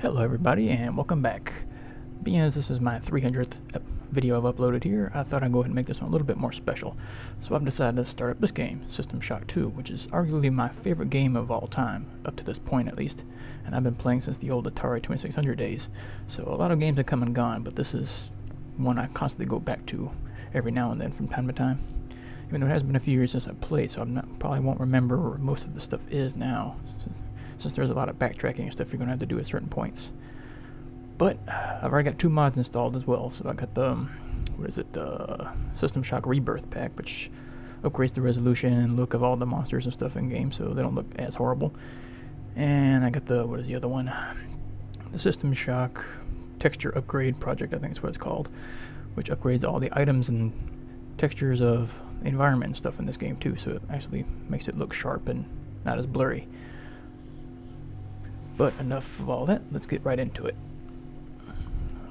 Hello everybody and welcome back. Being as this is my 300th video I've uploaded here, I thought I'd go ahead and make this one a little bit more special. So I've decided to start up this game, System Shock 2, which is arguably my favorite game of all time, up to this point at least. And I've been playing since the old Atari 2600 days. So a lot of games have come and gone, but this is one I constantly go back to every now and then from time to time. Even though it has been a few years since I played, so probably won't remember where most of the stuff is now, since there's a lot of backtracking and stuff you're going to have to do at certain points. But I've already got 2 mods installed as well. So I got the, System Shock Rebirth pack, which upgrades the resolution and look of all the monsters and stuff in game, so they don't look as horrible. And I got the, what is the other one? The System Shock Texture Upgrade Project, I think is what it's called, which upgrades all the items and textures of the environment and stuff in this game too, so it actually makes it look sharp and not as blurry. But enough of all that, let's get right into it.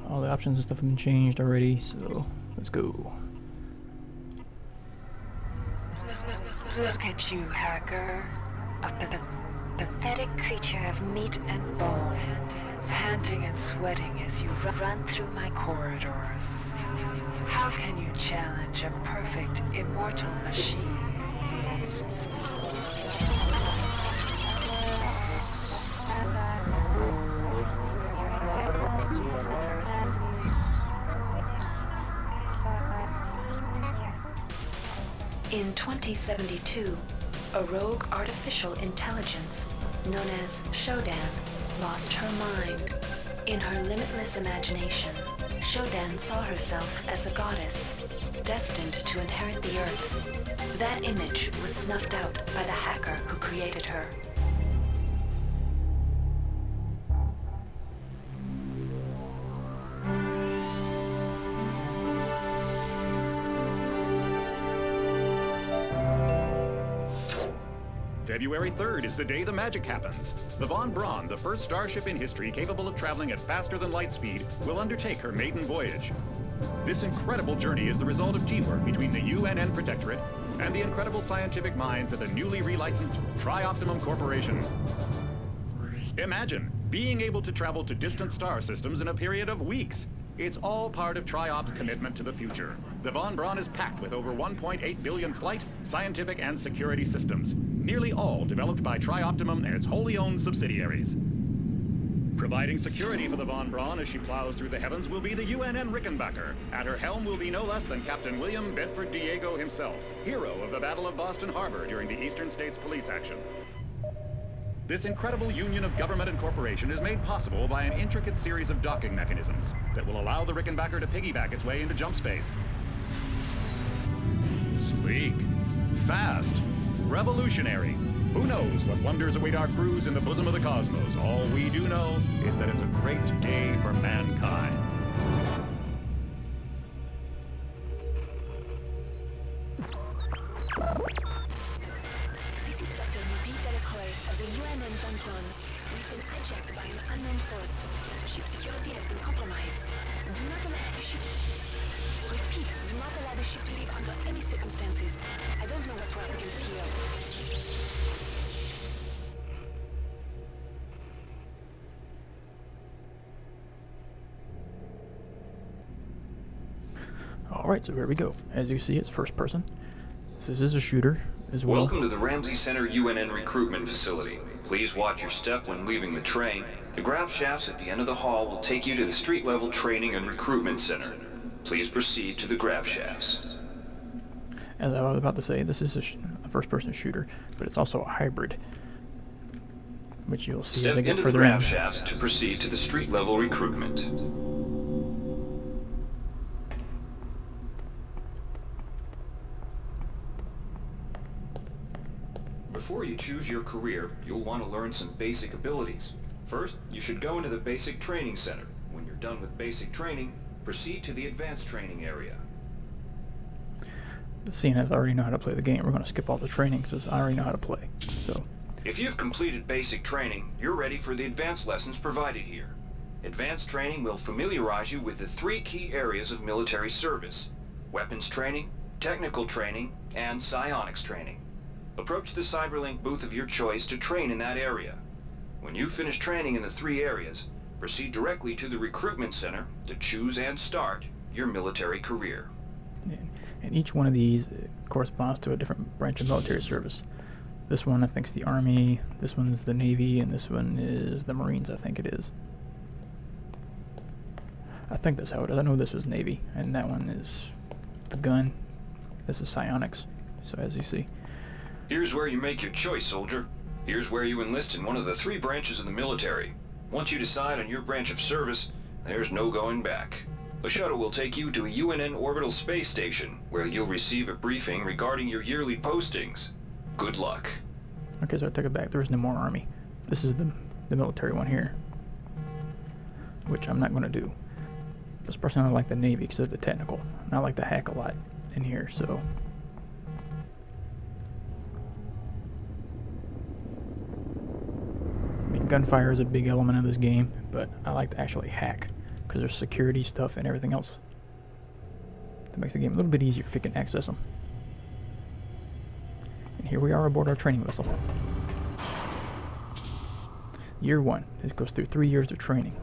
All the options and stuff have been changed already, so let's go. Look at you, hacker. A pathetic creature of meat and bone, panting and sweating as you run through my corridors. How can you challenge a perfect, immortal machine? In 2072, a rogue artificial intelligence known as Shodan lost her mind. In her limitless imagination, Shodan saw herself as a goddess, destined to inherit the earth. That image was snuffed out by the hacker who created her. February 3rd is the day the magic happens. The Von Braun, the first starship in history capable of traveling at faster than light speed, will undertake her maiden voyage. This incredible journey is the result of teamwork between the UNN Protectorate and the incredible scientific minds at the newly relicensed Tri-Optimum Corporation. Imagine being able to travel to distant star systems in a period of weeks. It's all part of Tri-Op's commitment to the future. The Von Braun is packed with over 1.8 billion flight, scientific, and security systems, nearly all developed by Tri-Optimum and its wholly owned subsidiaries. Providing security for the Von Braun as she plows through the heavens will be the UNN Rickenbacker. At her helm will be no less than Captain William Bedford Diego himself, hero of the Battle of Boston Harbor during the Eastern States Police action. This incredible union of government and corporation is made possible by an intricate series of docking mechanisms that will allow the Rickenbacker to piggyback its way into jump space. Sleek, fast, revolutionary. Who knows what wonders await our crews in the bosom of the cosmos? All we do know is that it's a great day for mankind. This is Dr. Ruby Delacroix of the UNN Von Braun. We've been hijacked by an unknown force. Ship security has been compromised. Do not allow the ship... Repeat, do not allow the ship to leave under any circumstances. I don't know what we're up against here. Alright, so here we go. As you see, it's first person. This is a shooter as well. Welcome to the Ramsey Center UNN recruitment facility. Please watch your step when leaving the train. The grav shafts at the end of the hall will take you to the street-level training and recruitment center. Please proceed to the grav shafts. As I was about to say, this is a first-person shooter, but it's also a hybrid, which you'll see as I Step get into the further in. grav shafts to proceed to the street-level recruitment. Before you choose your career, you'll want to learn some basic abilities. First, you should go into the basic training center. When you're done with basic training, proceed to the advanced training area. Seeing as I already know how to play the game, we're going to skip all the training since I already know how to play. So, If you've completed basic training, you're ready for the advanced lessons provided here. Advanced training will familiarize you with the 3 key areas of military service: weapons training, technical training, and psionics training. Approach the Cyberlink booth of your choice to train in that area. When you finish training in the 3 areas, Proceed directly to the recruitment center to choose and start your military career. And each one of these corresponds to a different branch of military service. This one I think is the Army, this one's the Navy, and this one is the Marines, I think it is. I think that's how it is. I know this was Navy, and that one is the gun. This is psionics, so as you see. Here's where you make your choice, soldier. Here's where you enlist in one of the 3 branches of the military. Once you decide on your branch of service, there's no going back. The shuttle will take you to a UNN orbital space station, where you'll receive a briefing regarding your yearly postings. Good luck. Okay, so I take it back. There's no more Army. This is the military one here, which I'm not going to do. This person I like the Navy because of the technical. And I like to hack a lot in here, so. I mean, gunfire is a big element of this game, but I like to actually hack because there's security stuff and everything else. That makes the game a little bit easier if you can access them. And here we are aboard our training vessel. Year 1. This goes through 3 years of training.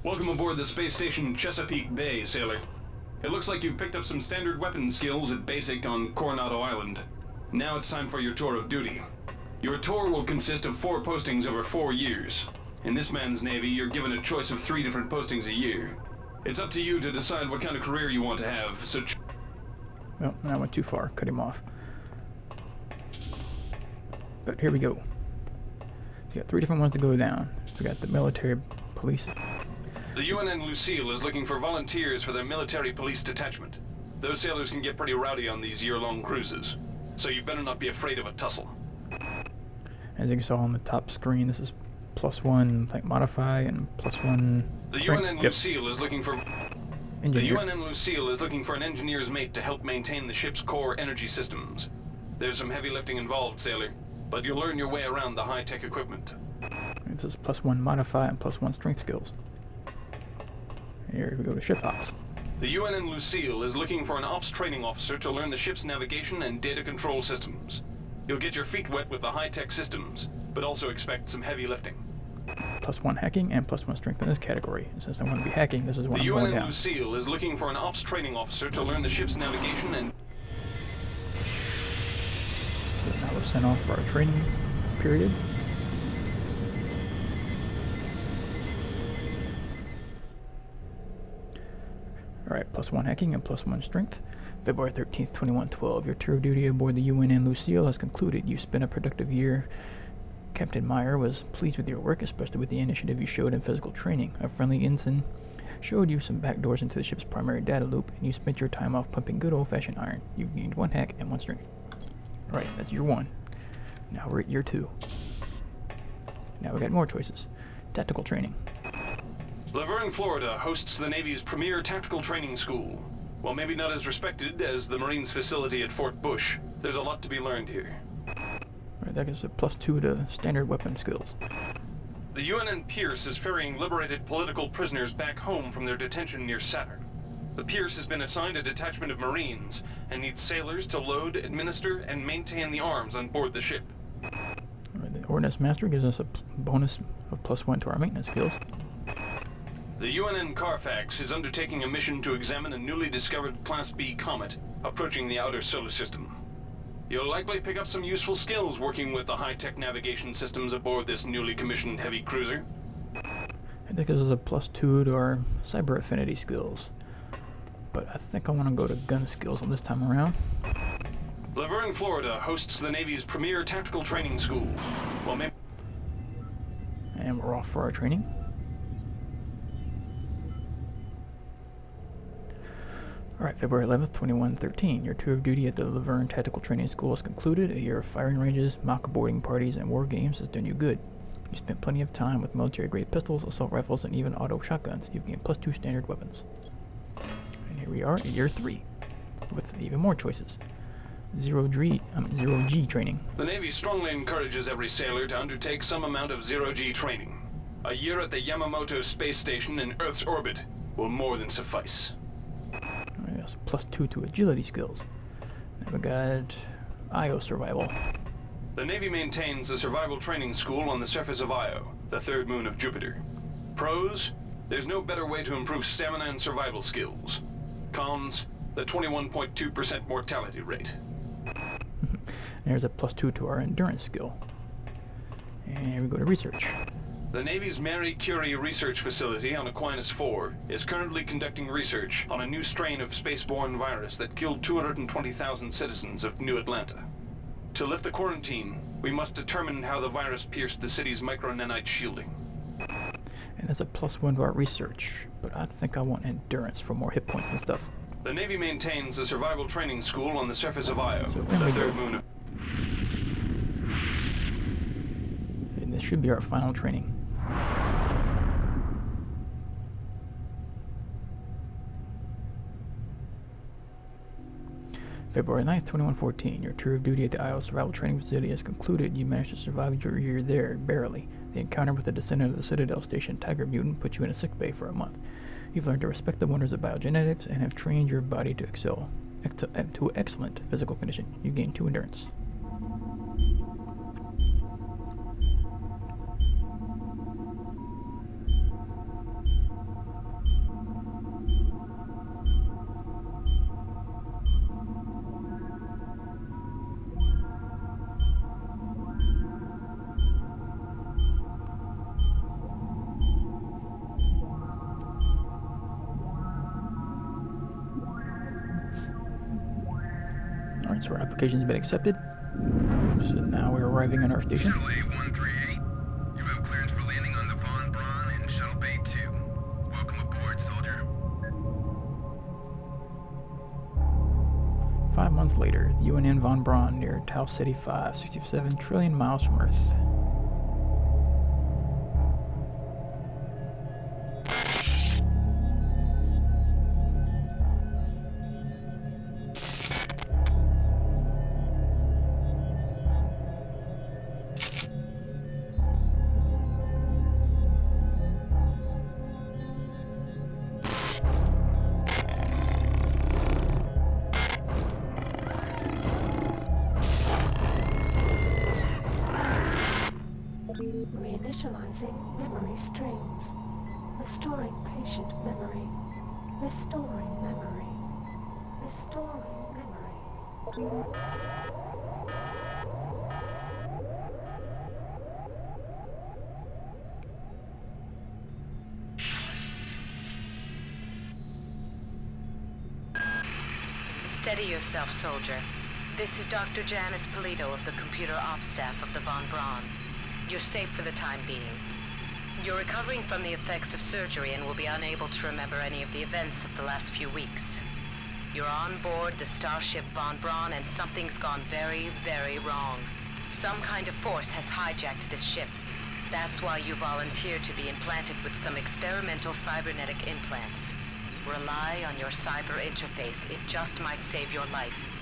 Welcome aboard the space station Chesapeake Bay, sailor. It looks like you've picked up some standard weapon skills at basic on Coronado Island. Now it's time for your tour of duty. Your tour will consist of 4 postings over 4 years. In this man's Navy, you're given a choice of 3 different postings a year. It's up to you to decide what kind of career you want to have, so Well, I went too far. Cut him off. But here we go. So you got 3 different ones to go down. We got the military police. The UNN Lucille is looking for volunteers for their military police detachment. Those sailors can get pretty rowdy on these year-long cruises, so you better not be afraid of a tussle. As you saw on the top screen, this is +1 like modify and +1 The strength. UNN Yep. Lucille is looking for Engineer. The UNN Lucille is looking for an engineer's mate to help maintain the ship's core energy systems. There's some heavy lifting involved, sailor, but you'll learn your way around the high-tech equipment. This is +1 modify and +1 strength skills. Here we go to ship ops. The UNN Lucille is looking for an ops training officer to learn the ship's navigation and data control systems. You'll get your feet wet with the high-tech systems, but also expect some heavy lifting. +1 hacking and +1 strength in this category. And since I'm going to be hacking, this is what The I'm going UNN down. Lucille is looking for an ops training officer to learn the ship's navigation and... So now we're sent off for our training period. Alright, +1 hacking and +1 strength. February 13th, 2112. Your tour of duty aboard the UNN Lucille has concluded. You've spent a productive year. Captain Meyer was pleased with your work, especially with the initiative you showed in physical training. A friendly ensign showed you some back doors into the ship's primary data loop, and you spent your time off pumping good old-fashioned iron. You've gained 1 hack and 1 strength. Alright, that's year 1. Now we're at year 2. Now we got more choices. Tactical training. Laverne, Florida hosts the Navy's premier tactical training school. While maybe not as respected as the Marines facility at Fort Bush, there's a lot to be learned here. Alright, that gives a +2 to standard weapon skills. The UNN Pierce is ferrying liberated political prisoners back home from their detention near Saturn. The Pierce has been assigned a detachment of Marines and needs sailors to load, administer, and maintain the arms on board the ship. Alright, the Ordnance Master gives us a bonus of +1 to our maintenance skills. The UNN Carfax is undertaking a mission to examine a newly discovered Class B comet approaching the outer solar system. You'll likely pick up some useful skills working with the high-tech navigation systems aboard this newly commissioned heavy cruiser. I think this is a +2 to our cyber affinity skills. But I think I want to go to gun skills on this time around. Laverne, Florida hosts the Navy's premier tactical training school. Well, maybe... And we're off for our training. Alright, February 11th, 2113. Your tour of duty at the Laverne Tactical Training School is concluded. A year of firing ranges, mock boarding parties, and war games has done you good. You spent plenty of time with military-grade pistols, assault rifles, and even auto shotguns. You've gained +2 standard weapons. And here we are at year 3, with even more choices. Zero G training. The Navy strongly encourages every sailor to undertake some amount of zero-G training. A year at the Yamamoto space station in Earth's orbit will more than suffice. That's +2 to agility skills. Now we got IO survival. The Navy maintains a survival training school on the surface of Io, the third moon of Jupiter. Pros? There's no better way to improve stamina and survival skills. Cons? The 21.2% mortality rate. There's a +2 to our endurance skill. And we go to research. The Navy's Marie Curie research facility on Aquinas 4 is currently conducting research on a new strain of spaceborne virus that killed 220,000 citizens of New Atlanta. To lift the quarantine, we must determine how the virus pierced the city's micronanite shielding. And that's a +1 to our research, but I think I want endurance for more hit points and stuff. The Navy maintains a survival training school on the surface of Io, So the third moon of... And this should be our final training. February 9th, 2114. Your tour of duty at the Io Survival Training Facility has concluded. You managed to survive your year there, barely. The encounter with the descendant of the Citadel Station, Tiger Mutant, put you in a sick bay for a month. You've learned to respect the wonders of biogenetics and have trained your body to excel to excellent physical condition. You gain 2 endurance. Alright, so our application's been accepted. So now we're arriving on our station. Shuttle A-138, you have clearance for landing on the Von Braun in Shuttle Bay 2. Welcome aboard, soldier. 5 months later, UNN Von Braun near Tau Ceti 5, 67 trillion miles from Earth. Reinitializing memory strings. Restoring patient memory. Restoring memory. Restoring memory. Steady yourself, soldier. This is Dr. Janice Polito of the computer ops staff of the Von Braun. You're safe for the time being. You're recovering from the effects of surgery and will be unable to remember any of the events of the last few weeks. You're on board the starship Von Braun and something's gone very, very wrong. Some kind of force has hijacked this ship. That's why you volunteered to be implanted with some experimental cybernetic implants. Rely on your cyber interface. It just might save your life.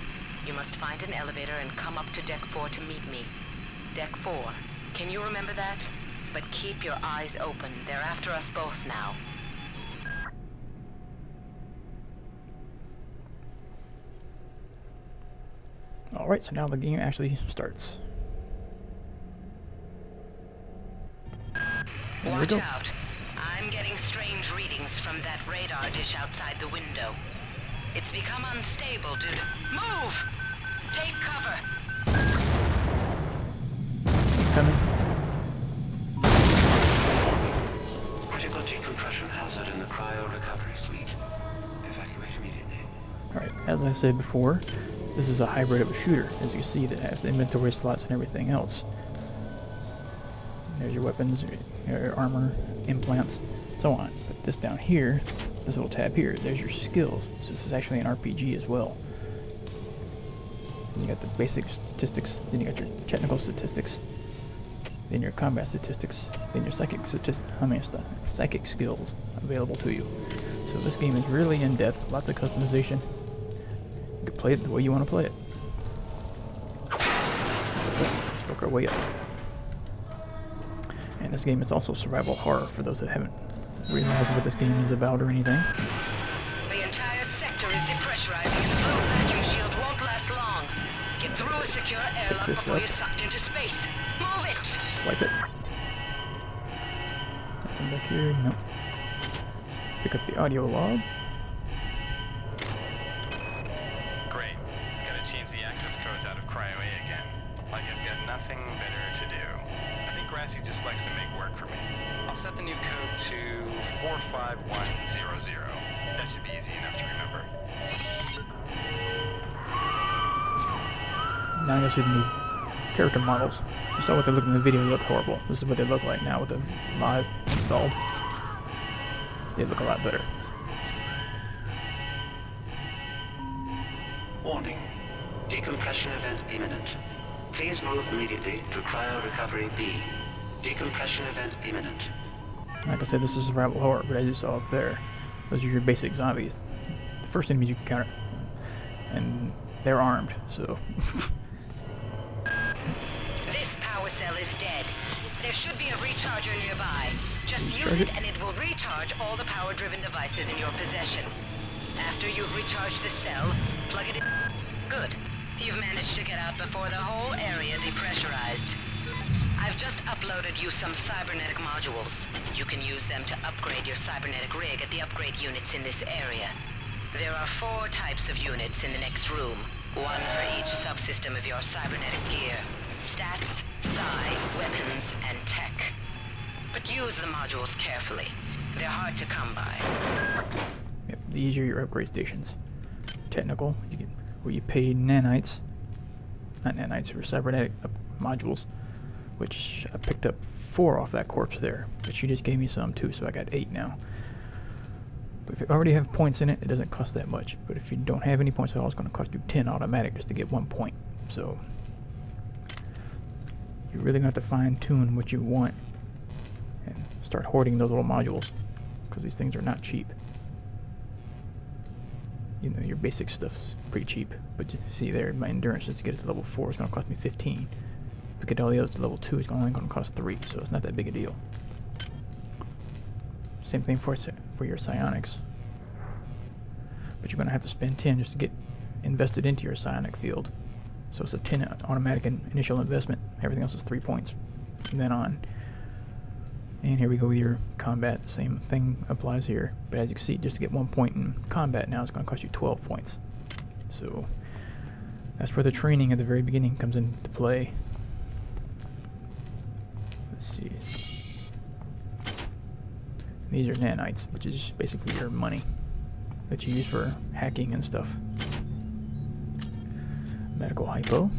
You must find an elevator and come up to Deck 4 to meet me. Deck 4. Can you remember that? But keep your eyes open. They're after us both now. Alright, so now the game actually starts. There we Watch go. out. I'm getting strange readings from that radar dish outside the window. It's become unstable due to... Move! Take cover! Coming. Critical decompression hazard in the cryo recovery suite. Evacuate immediately. Alright, as I said before, this is a hybrid of a shooter, as you see, that has inventory slots and everything else. There's your weapons, your armor, implants, so on. But this down here, this little tab here, there's your skills. So this is actually an RPG as well. And you got the basic statistics, then you got your technical statistics, then your combat statistics, then your psychic psychic skills available to you. So this game is really in-depth, lots of customization. You can play it the way you want to play it. Let's work our way up. And this game is also survival horror for those that haven't realized what this game is about or anything. The entire sector is depressurizing and the low vacuum shield won't last long. Get through a security secure Pick airlock this before up. you're sucked into space. Move it! Swipe it. Nothing back here. Nope. Pick up the audio log. Great. Gotta change the access codes out of Cryo A again. Like I've got nothing better to do. I think Grassy just likes to make work for me. I'll set the new code to 45100. That should be easy enough to remember. Now I'm gonna see the new character models. You saw what they looked in the video, they look horrible. This is what they look like now with the mod installed. They look a lot better. Warning. Decompression event imminent. Please move immediately to Cryo Recovery B. Decompression event imminent. Like I said, this is survival horror, but as you saw up there, those are your basic zombies. The first enemies you can counter, and they're armed, so... This power cell is dead. There should be a recharger nearby. Just use Recharge it it? and it will recharge all the power-driven devices in your possession. After you've recharged the cell, plug it in. Good. You've managed to get out before the whole area depressurized. I've just uploaded you some cybernetic modules. You can use them to upgrade your cybernetic rig at the upgrade units in this area. There are 4 types of units in the next room. 1 for each subsystem of your cybernetic gear. Stats, psi, weapons, and tech. But use the modules carefully. They're hard to come by. Yep, these are your upgrade stations. Technical, you get where you pay nanites, not nanites, or cybernetic modules, which I picked up 4 off that corpse there, but she just gave me some too, so I got 8 now. But if you already have points in it, it doesn't cost that much. But if you don't have any points at all, it's going to cost you 10 automatic just to get 1 point. So you're really going to have to fine-tune what you want and start hoarding those little modules, because these things are not cheap. You know, your basic stuff's pretty cheap, but you see there, my endurance just to get it to level 4 is going to cost me 15. To get all the others to level 2, it's only going to cost 3, so it's not that big a deal. Same thing for your psionics. But you're going to have to spend 10 just to get invested into your psionic field. So it's a 10 automatic initial investment. Everything else is 3 points from then on. And here we go with your combat. The same thing applies here. But as you can see, just to get 1 point in combat now, it's going to cost you 12 points. So that's where the training at the very beginning comes into play. Let's see. These are nanites, which is basically your money that you use for hacking and stuff. Medical hypo.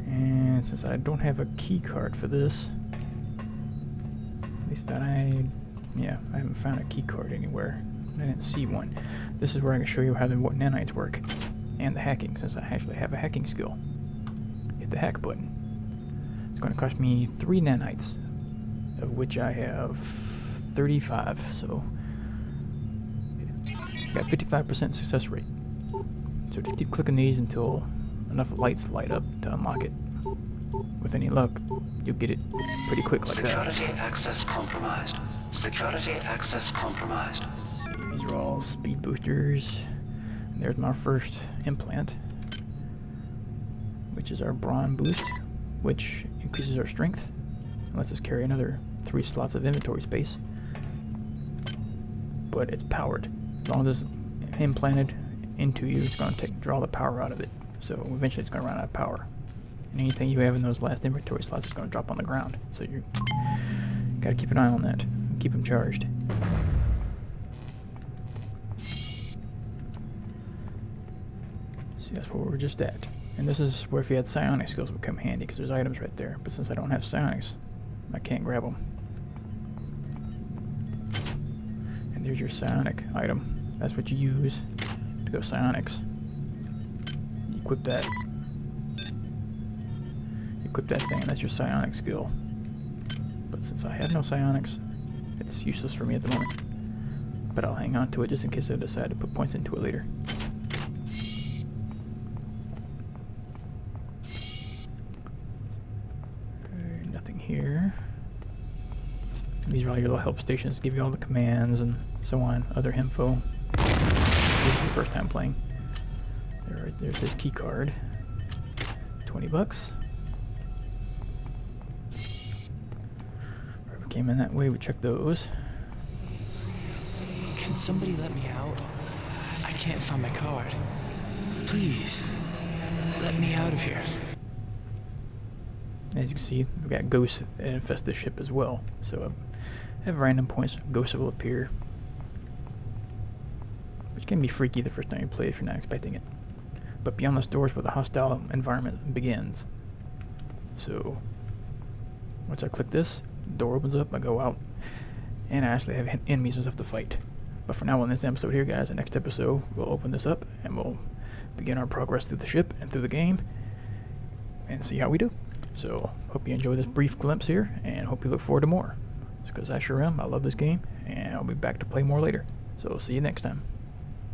And since I don't have a key card for this, at least that I haven't found a key card anywhere. I didn't see one. This is where I can show you how what nanites work and the hacking, since I actually have a hacking skill. Hit the hack button. It's going to cost me 3 nanites, of which I have 35, so got 55% success rate. So just keep clicking these until enough lights light up to unlock it. With any luck, you'll get it pretty quick like that. Security access compromised. Security access compromised. Let's see, these are all speed boosters. And there's my first implant, which is our brawn boost, which increases our strength. Lets us carry another 3 slots of inventory space. But it's powered. As long as it's implanted into you, it's going to draw the power out of it. So eventually it's going to run out of power. And anything you have in those last inventory slots is going to drop on the ground. So you got to keep an eye on that. Keep them charged. See, that's where we're just at. And this is where if you had psionic skills would come handy, because there's items right there. But since I don't have psionics, I can't grab them. And there's your psionic item. That's what you use to go psionics. You equip that. You equip that thing, that's your psionic skill. But since I have no psionics, it's useless for me at the moment. But I'll hang on to it just in case I decide to put points into it later. Nothing here. These are all your little help stations, give you all the commands and so on, other info. This is your first time playing. There's his key card. 20 bucks. Right, we came in that way, we checked those. Can somebody let me out? I can't find my card. Please, let me out of here. As you can see, we've got ghosts that infest the ship as well. So at random points, ghosts will appear. Which can be freaky the first time you play if you're not expecting it. But beyond those doors where the hostile environment begins. So once I click this, the door opens up, I go out, and I actually have enemies and stuff to fight. But for now, in this episode here, guys, the next episode, we'll open this up and we'll begin our progress through the ship and through the game and see how we do. So hope you enjoy this brief glimpse here, and hope you look forward to more. Because I sure am. I love this game, and I'll be back to play more later. So see you next time.